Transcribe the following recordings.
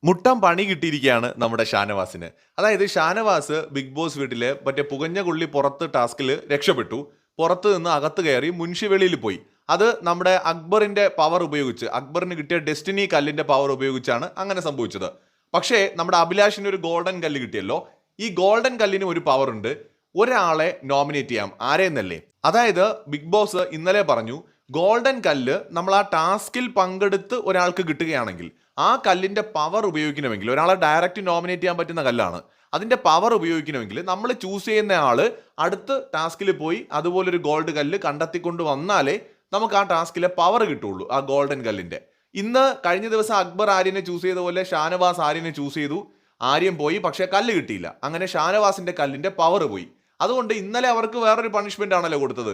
മുട്ടാൻ പണി കിട്ടിയിരിക്കുകയാണ് നമ്മുടെ ഷാനവാസിന്. അതായത് ഷാനവാസ് ബിഗ് ബോസ് വീട്ടിലെ മറ്റേ പുകഞ്ഞ കൊള്ളി പുറത്ത് ടാസ്കിൽ രക്ഷപ്പെട്ടു. പുറത്ത് നിന്ന് അകത്ത് കയറി മുൻഷിവെളിയിൽ പോയി. അത് നമ്മുടെ അക്ബറിന്റെ പവർ ഉപയോഗിച്ച്, അക്ബറിന് കിട്ടിയ ഡെസ്റ്റിനി കല്ലിന്റെ പവർ ഉപയോഗിച്ചാണ് അങ്ങനെ സംഭവിച്ചത്. പക്ഷേ നമ്മുടെ അഭിലാഷിന് ഒരു ഗോൾഡൻ കല്ല് കിട്ടിയല്ലോ. ഈ ഗോൾഡൻ കല്ലിന് ഒരു പവർ ഉണ്ട്. ഒരാളെ നോമിനേറ്റ് ചെയ്യാം. ആരെയെന്നല്ലേ? അതായത് ബിഗ് ബോസ് ഇന്നലെ പറഞ്ഞു, ഗോൾഡൻ കല്ല് നമ്മൾ ആ ടാസ്കിൽ പങ്കെടുത്ത് ഒരാൾക്ക് കിട്ടുകയാണെങ്കിൽ ആ കല്ലിന്റെ പവർ ഉപയോഗിക്കണമെങ്കിൽ, ഒരാളെ ഡയറക്റ്റ് നോമിനേറ്റ് ചെയ്യാൻ പറ്റുന്ന കല്ലാണ്, അതിന്റെ പവർ ഉപയോഗിക്കണമെങ്കിൽ നമ്മൾ ചൂസ് ചെയ്യുന്ന ആള് അടുത്ത് ടാസ്കിൽ പോയി അതുപോലൊരു ഗോൾഡ് കല്ല് കണ്ടെത്തിക്കൊണ്ട് വന്നാലേ നമുക്ക് ആ ടാസ്കിലെ പവർ കിട്ടുള്ളൂ, ആ ഗോൾഡൻ കല്ലിന്റെ. ഇന്ന് കഴിഞ്ഞ ദിവസം അക്ബർ ആര്യനെ ചൂസ് ചെയ്ത പോലെ ഷാനവാസ് ആര്യനെ ചൂസ് ചെയ്തു. ആര്യൻ പോയി, പക്ഷേ കല്ല് കിട്ടിയില്ല. അങ്ങനെ ഷാനവാസിന്റെ കല്ലിന്റെ പവർ പോയി. അതുകൊണ്ട് ഇന്നലെ അവർക്ക് വേറൊരു പണിഷ്മെന്റ് ആണല്ലോ കൊടുത്തത്.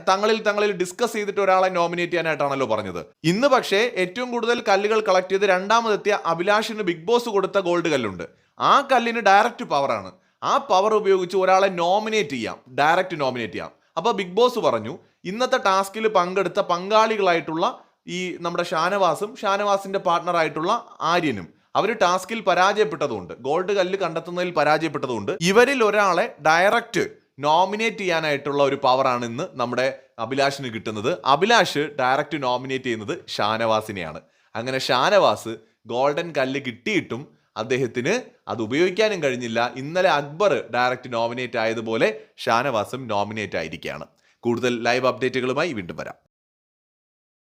തങ്ങളിൽ ഡിസ്കസ് ചെയ്തിട്ട് ഒരാളെ നോമിനേറ്റ് ചെയ്യാനായിട്ടാണല്ലോ പറഞ്ഞത്. ഇന്ന് പക്ഷേ ഏറ്റവും കൂടുതൽ കല്ലുകൾ കളക്ട് ചെയ്ത് രണ്ടാമതെത്തിയ അഭിലാഷിന് ബിഗ് ബോസ് കൊടുത്ത ഗോൾഡ് കല്ലുണ്ട്. ആ കല്ലിന് ഡയറക്റ്റ് പവറാണ്. ആ പവർ ഉപയോഗിച്ച് ഒരാളെ നോമിനേറ്റ് ചെയ്യാം, ഡയറക്റ്റ് നോമിനേറ്റ് ചെയ്യാം. അപ്പോൾ ബിഗ് ബോസ് പറഞ്ഞു, ഇന്നത്തെ ടാസ്കിൽ പങ്കെടുത്ത പങ്കാളികളായിട്ടുള്ള ഈ നമ്മുടെ ഷാനവാസും ഷാനവാസിന്റെ പാർട്ട്ണറായിട്ടുള്ള ആര്യനും അവർ ടാസ്കിൽ പരാജയപ്പെട്ടതുകൊണ്ട്, ഗോൾഡ് കല്ല് കണ്ടെത്തുന്നതിൽ പരാജയപ്പെട്ടതുകൊണ്ട് ഇവരിൽ ഒരാളെ ഡയറക്റ്റ് നോമിനേറ്റ് ചെയ്യാനായിട്ടുള്ള ഒരു പവറാണ് ഇന്ന് നമ്മുടെ അഭിലാഷിന് കിട്ടുന്നത്. അഭിലാഷ് ഡയറക്റ്റ് നോമിനേറ്റ് ചെയ്യുന്നത് ഷാനവാസിനെയാണ്. അങ്ങനെ ഷാനവാസ് ഗോൾഡൻ കല്ല് കിട്ടിയിട്ടും അദ്ദേഹത്തിന് അത് ഉപയോഗിക്കാനും കഴിഞ്ഞില്ല. ഇന്നലെ അക്ബർ ഡയറക്റ്റ് നോമിനേറ്റ് ആയതുപോലെ ഷാനവാസും നോമിനേറ്റ് ആയിരിക്കുകയാണ്. കൂടുതൽ ലൈവ് അപ്ഡേറ്റുകളുമായി വീണ്ടും വരാം.